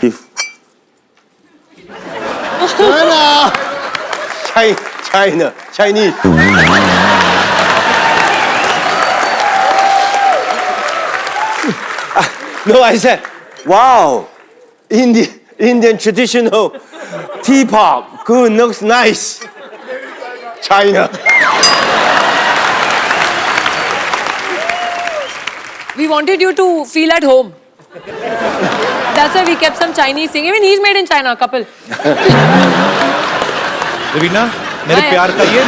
If Chinese. No, I said, wow, Indian traditional teapot, good, looks nice. China. We wanted you to feel at home. That's why we kept some Chinese thing. Even he's made in China, couple. Raveena मेरे प्यार का ये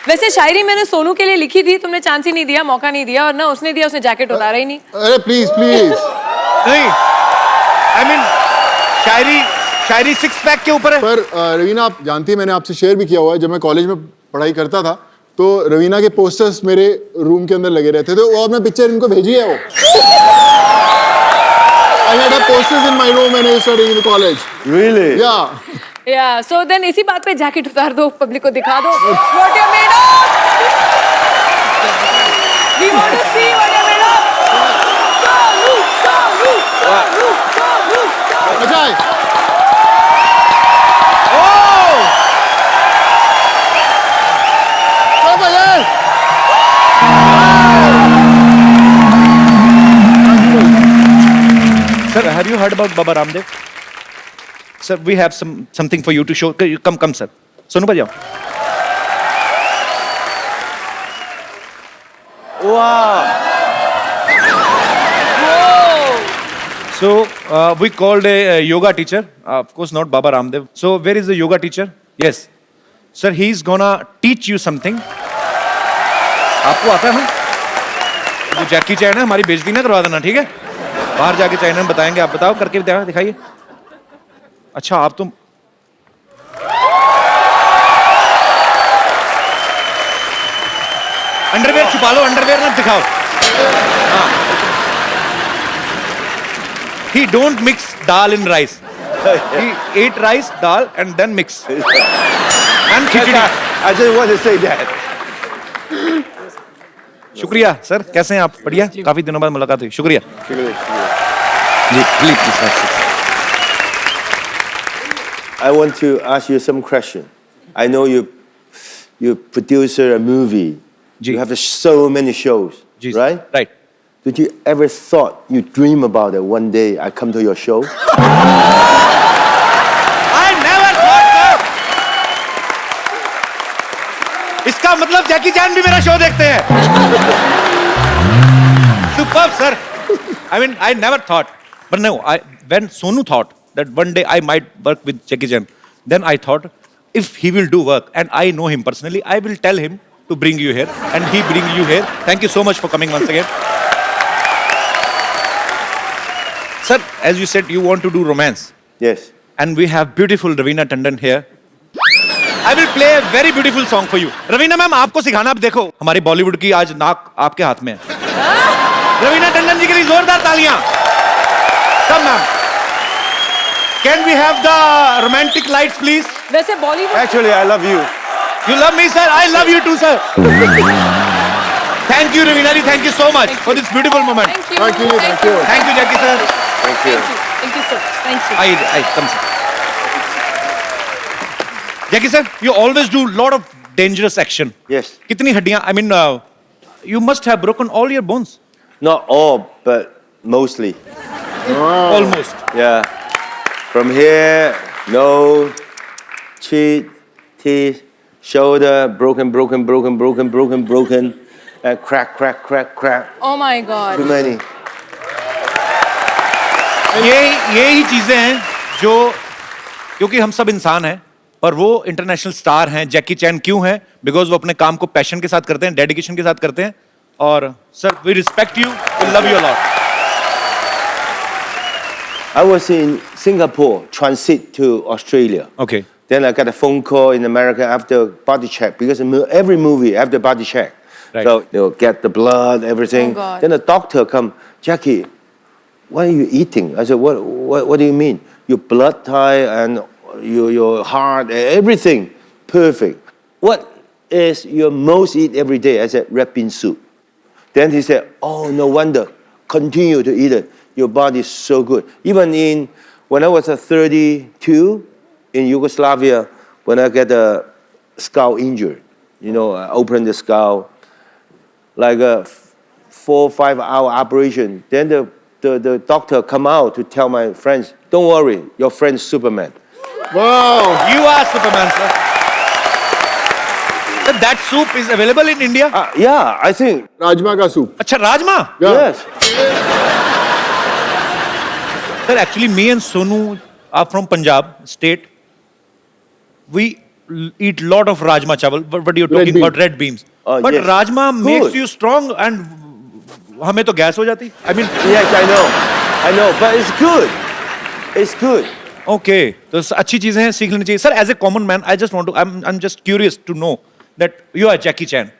वैसे शायरी मैंने सोनू के लिए लिखी थी, तुमने चांस ही नहीं दिया, मौका नहीं दिया, और ना उसने दिया, उसने जैकेट उतारा ही नहीं। अरे प्लीज प्लीज नहीं, I mean Shayari six pack के ऊपर है। पर रवीना आप जानती है मैंने आपसे शेयर भी किया हुआ है, जब मैं कॉलेज में पढ़ाई करता था तो रवीना के पोस्टर्स मेरे रूम के अंदर लगे रहते थे और मैं पिक्चर इनको भेजी है वो। I had a posters in my room when I was studying in the college. Really? Yeah. Yeah, so then इसी बात पे जैकेट उतार दो, पब्लिक को दिखा दो what you're made of. We want to see what you're made of. Soonu. Ajay Sir, have you heard about Baba Ramdev? Sir, we have something for you to show. Come, sir. Sonu पर जाओ। Wow. So we called a yoga teacher. Of course, not Baba Ramdev. So where is the yoga teacher? Yes, sir. He's gonna teach you something. आपको आता है ना? वो जैकी चैन है, हमारी बेइज्जती ना करवा देना, ठीक है? बाहर जाके चाइना में बताएंगे, आप बताओ करके दिखाइए। अच्छा आप तुम अंडरवेयर छुपा लो, अंडरवेयर मत दिखाओ। हाँ। He don't mix dal in rice. He ate rice, dal, and then mix. And khichdi. I just want to say that. शुक्रिया सर, कैसे हैं आप? बढ़िया, काफी दिनों बाद मुलाकात हुई, शुक्रिया जी। Please I want to ask you some question. I know you produce a movie. जी. You have so many shows, जी, right? Right. Did you ever thought you dream about it one day I come to your show? I never thought so. इसका मतलब जैकी चैन भी मेरा show देखते हैं। Superb, sir. I mean, I never thought, but no, when Sonu thought that one day I might work with Jackie Chan, then I thought, if he will do work, and I know him personally, I will tell him to bring you here, and he bring you here. Thank you so much for coming once again. Sir, as you said, you want to do romance. Yes. And we have beautiful Raveena Tandon here. I will play a very beautiful song for you. Raveena ma'am आपको सिखाना, आप देखो हमारी बॉलीवुड की आज नाक आपके हाथ में है। रवीना टंडन जी के लिए जोरदार तालियां। Come ma'am. Can we have the romantic lights please? वैसे Bollywood Actually, I love you. You love me sir, I love you too sir. Thank you Raveena ji, thank you so much for this beautiful moment. Thank you. Thank you Jackie sir. Thank you. Thank you sir. Thank you. I come sir. Jackie sir, you always do lot of dangerous action. Yes. कितनी हड्डियां? I mean, you must have broken all your bones. Not all, but mostly. Almost. Yeah. From here, nose, cheek, teeth, shoulder, broken. Crack. Oh my God. Too many. ये ही चीजें हैं जो, क्योंकि हम सब इंसान हैं और वो इंटरनेशनल स्टार हैं। जैकी चैन क्यों हैं? बिकॉज वो अपने काम को पैशन के साथ करते हैं, डेडिकेशन के साथ करते हैं। और sir, we respect you, we love you a lot. I was in Singapore, transit to Australia. Okay. Then I got a phone call in America after body check, because every movie after body check. Right. So they'll get the blood, everything. Oh, God. Then the doctor come, Jackie, what are you eating? I said, what do you mean? Your blood type and your heart, everything perfect. What is your most eat every day? I said, red bean soup. Then he said, oh, no wonder. continue to eat it. Your body is so good. Even when I was 32 in Yugoslavia, when I get a skull injury, I opened the skull, like a 4 or 5 hour operation. Then the doctor come out to tell my friends, don't worry, your friend's Superman. Wow. You are Superman, sir. Sir, that soup is available in India? Yeah, I think. Rajma ka soup. Acha, Rajma? Yeah. Yes. Sir, actually, me and Sonu are from Punjab state. We eat lot of Rajma chawal, but you're talking bean. about red beans. But Yes. Rajma Good. makes you strong and हमें तो gas हो जाती. I mean, Yes, I know, but it's good. It's good. okay. तो अच्छी चीजें हैं, सीख लेनी चाहिए. Sir, as a common man, I just want to, I'm just curious to know that you are Jackie Chan.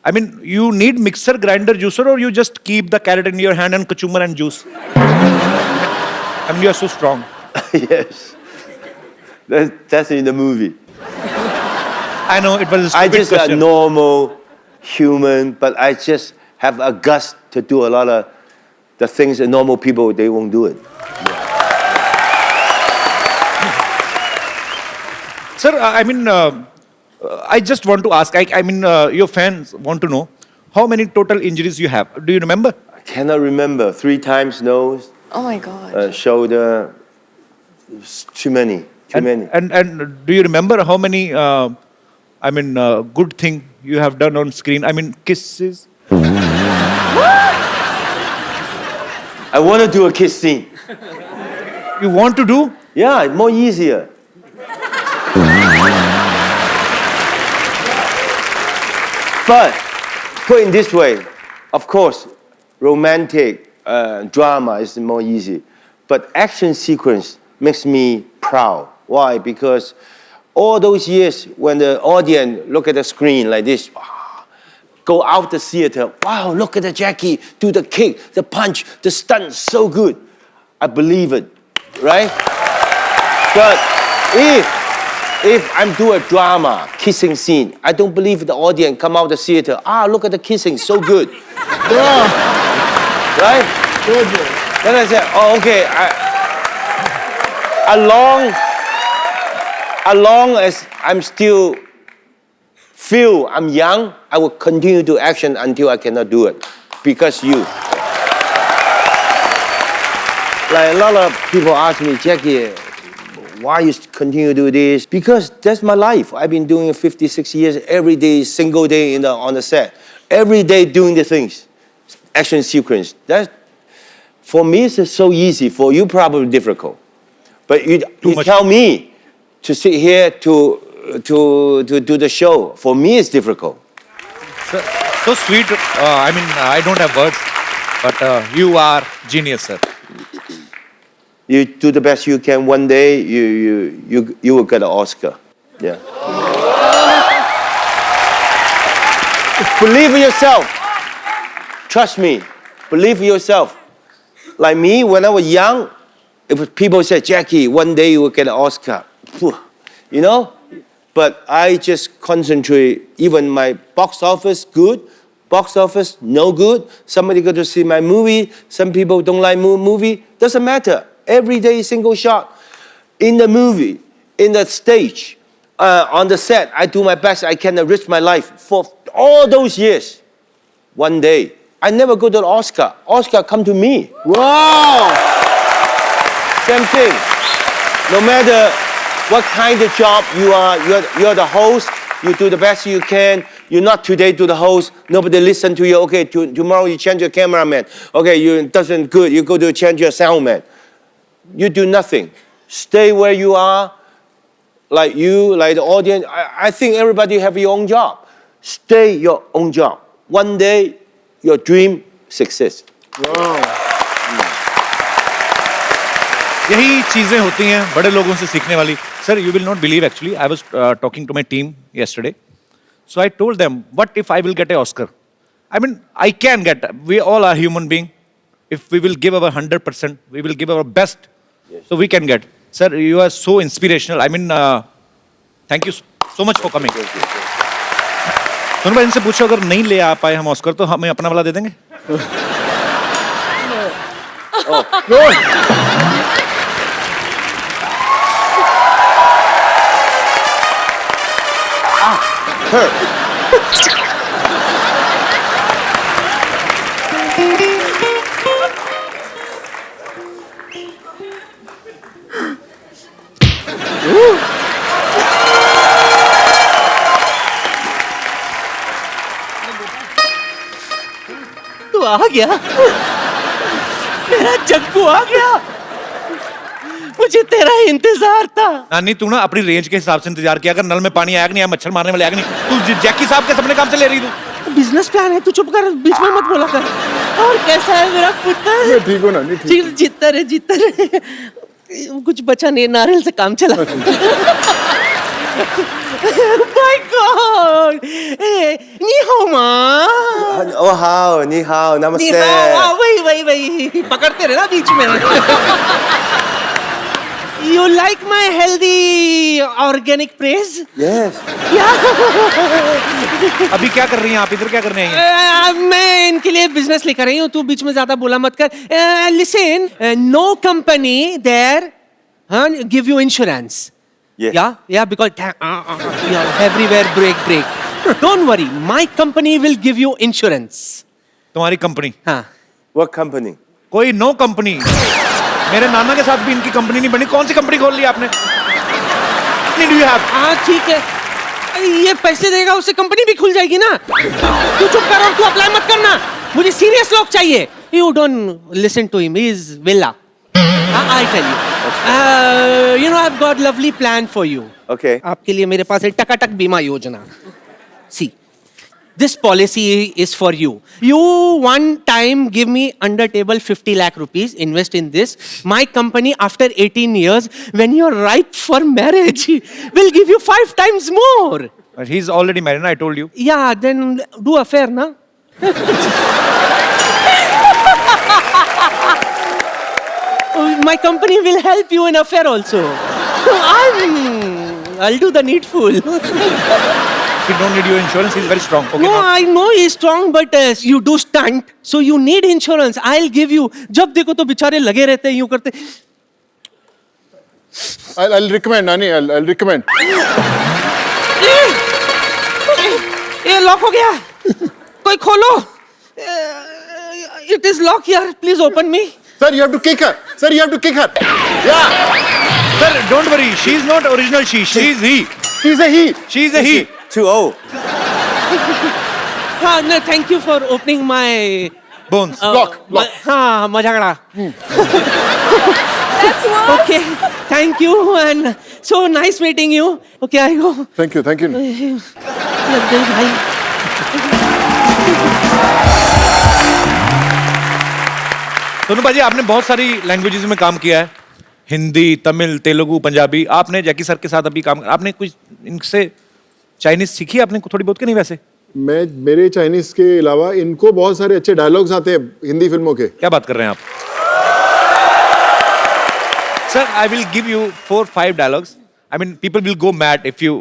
I mean, you need mixer, grinder, juicer, or you just keep the carrot in your hand and kachumar and juice. I mean, you are so strong. Yes. That's in the movie. I know it was a I stupid just a question. normal human, but I just have a guts to do a lot of the things that normal people, they won't do it. Sir, I mean, I just want to ask. I mean, your fans want to know how many total injuries you have. Do you remember? I cannot remember. 3 times nose, Oh my God. shoulder. It's too many. Too many. And do you remember how many? I mean, good thing you have done on screen. I mean, kisses. I want to do a kiss scene. You want to do? Yeah, more easier. But put in this way, of course, romantic drama is more easy. But action sequence makes me proud. Why? Because all those years when the audience look at the screen like this, go out the theater, wow, look at the Jackie, do the kick, the punch, the stunt, so good. I believe it, right? But if I'm doing a drama, kissing scene, I don't believe the audience come out the theater, look at the kissing, so good. Right? Then I said, oh, okay, as long as I'm still feel I'm young, I will continue to action until I cannot do it because you. Like a lot of people ask me, Jackie, why you continue to do this? Because that's my life. I've been doing it 56 years, every day, single day on the set. Every day doing the things, action sequence. That, for me, it's so easy. For you, probably difficult. But you tell me to sit here to do the show. For me, it's difficult. So sweet. I mean, I don't have words, but you are genius, sir. You do the best you can. One day, you will get an Oscar. Yeah. Believe in yourself. Trust me. Believe in yourself. Like me, when I was young, if people said, Jackie, one day you will get an Oscar. You know? But I just concentrate. Even my box office, good. Box office, no good. Somebody go to see my movie. Some people don't like movie. Doesn't matter. Every day, single shot. In the movie, in the stage, on the set, I do my best. I can enrich my life for all those years. One day, I never go to the Oscar. Oscar come to me. Wow. Same thing. No matter what kind of job you are, you're the host. You do the best you can. You're not today to the host. Nobody listen to you. Okay, tomorrow you change your cameraman. Okay, you doesn't good. You go to change your soundman. You do nothing. Stay where you are. Like you, like the audience. I think everybody have your own job. Stay your own job. One day, your dream success. Wow. यही चीजें होती हैं बड़े लोगों से सीखने वाली. Sir, you will not believe actually. I was talking to my team yesterday. So I told them, what if I will get an Oscar? I mean, I can get. We all are human beings. If we will give our 100%, we will give our best. Yes. So we can get. Sir, you are so inspirational. I mean, thank you so much for coming. दोनों भाई इनसे पूछो अगर नहीं ले आ पाए हम Oscar तो हमें अपना वाला दे देंगे. Hurt. तू आ गया, मेरा जग्गू आ गया, मुझे तेरा इंतजार था। नानी तू ना अपनी रेंज के हिसाब से इंतजार किया, अगर नल में पानी आया कि नहीं आया, मच्छर मारने वाले आया कि नहीं, तू जैकी साहब के सपने काम से ले रही तू। बिजनेस प्लान है, तू चुप कर, बीच में मत बोला कर। और कैसा है मेरा पुत्र? ठीक हो ना? नहीं ठीक। जीतता रहे। कुछ बचा नहीं, नारियल से काम चला। माय गॉड, नी हाओ माँ। Oh, how, ni hao, namaste. नी हाओ, वही पकड़ते रहे ना बीच में। You like my healthy organic praise? Yes. अभी क्या कर रही हैं आप, इधर क्या करने आई हैं? मैं इनके लिए बिजनेस लेकर आई हूँ, तू बीच में ज्यादा बोला मत कर। Listen, no company there give you insurance. Yes. Yeah, because everywhere break. Don't worry, my company will give you insurance. तुम्हारी कंपनी? हाँ। What company? कोई नो कंपनी। मेरे नाना के साथ भी इनकी कंपनी नहीं बनी, कौन सी कंपनी खोल ली आपने? कितनी do you have? हाँ ठीक है, ये पैसे देगा उससे कंपनी भी खुल जाएगी ना। तू चुप कर और तू अप्लाई मत करना, मुझे सीरियस लोग चाहिए। You don't listen to him, he is villa. I tell you. You know, I've got lovely plan for you. Okay. आपके लिए मेरे पास है टकाटक बीमा योजना। See, this policy is for you. You one time give me under table 50 lakh rupees, invest in this. My company after 18 years, when you're ripe for marriage, will give you 5 times more. He's already married, I told you. Yeah, then do affair, na? My company will help you in affair also. I'll do the needful. He don't need your insurance, he's very strong. Okay, No, now. I know he's strong, but you do stunt, so you need insurance. I'll give you. जब देखो तो बेचारे लगे रहते हैं यूं करते. I'll recommend, Nani. I'll recommend. ये लॉक हो गया. कोई खोलो. It is locked here. Please open me. Sir, you have to kick her. Sir, you have to kick her. Yeah. Sir, don't worry, she's not original she, she's he. She's a he. She's a he. Too old. हाँ, no, thank you for opening my Bones. Lock. हाँ, मजागड़ा. That's what. Okay, thank you and so nice meeting you. Okay, I go. Thank you. Thank you. लग गई भाई. सोनू भाजी, आपने बहुत सारी languages में काम किया है, हिंदी, तमिल, तेलुगु, पंजाबी। आपने जैकी सर के साथ अभी काम, आपने कुछ इनसे चाइनीज सीखी आपने थोड़ी बहुत कि नहीं? वैसे मेरे चाइनीज के अलावा इनको बहुत सारे अच्छे डायलॉग्स आते हैं हिंदी फिल्मों के। क्या बात कर रहे हैं आप? Sir, I will give you 4-5 dialogues. I mean, people will go mad if you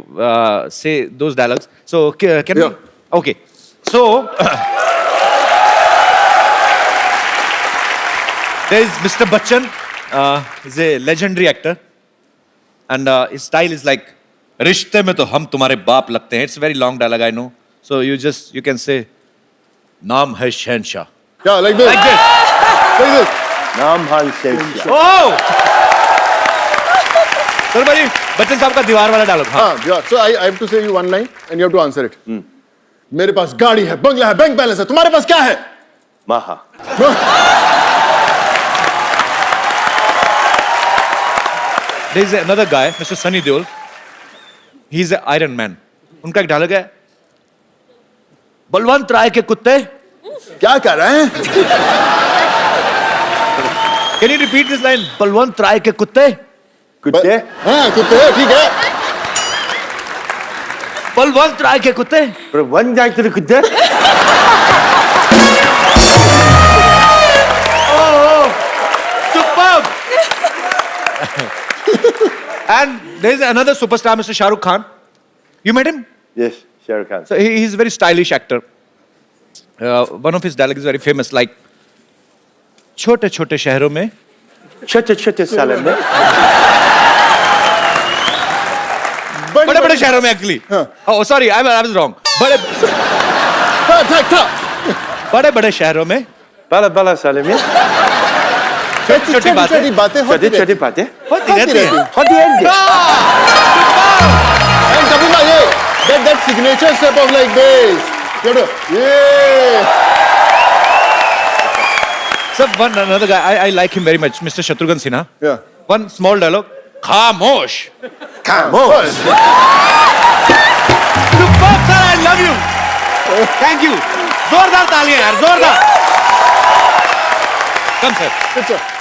say those dialogues. So, can we? Okay. So, there is Mr. Bachchan. He's a legendary actor. And his style is like, रिश्ते में तो हम तुम्हारे बाप लगते हैं. It's a very long dialogue, I know. So, you can say, नाम है शहनशाह. Yeah, like this. Like this. Like this. Nam Han Shensha. Oh! Sir भाई, बच्चन साहब का दीवार वाला डायलॉग. हाँ. Yeah. So I have to say you one line and you have to answer it. मेरे पास गाड़ी है, बंगला है, बैंक बैलेंस है. तुम्हारे पास क्या है? Maha. There is another guy, Mr. Sunny Deol. He's an Iron Man. उनका एक डायलॉग है, बलवंत राय के कुत्ते. क्या कर रहे हैं? Can you repeat this line? Balwant राय के कुत्ते. कुत्ते? हाँ, कुत्ते, ठीक है. बलवंत राय के कुत्ते. पर वन जाए तेरे कुत्ते? Oh, superb. And there is another superstar, Mr. Shah Rukh Khan. You met him? Yes, Shah Rukh Khan. So he's a very stylish actor. One of his dialogues is very famous, like, छोटे छोटे शहरों में छोटे छोटे सालों में बड़े बड़े शहरों में actually oh sorry I was wrong बड़े बड़े बड़े शहरों में बड़ा बड़ा सालों में छोटी छोटी बातें छोटी छोटी बातें होती रहती हैं होती है And Kapil bhai, that signature step of like this. You know, yeah. Sir, one another guy, I like him very much, Mr. Shatrughan Sinha. Yeah. One small dialogue. Khamosh. Vamos. Superb, sir, I love you. Thank you. जोरदार तालियां यार, जोरदार. Come, sir. Good sir.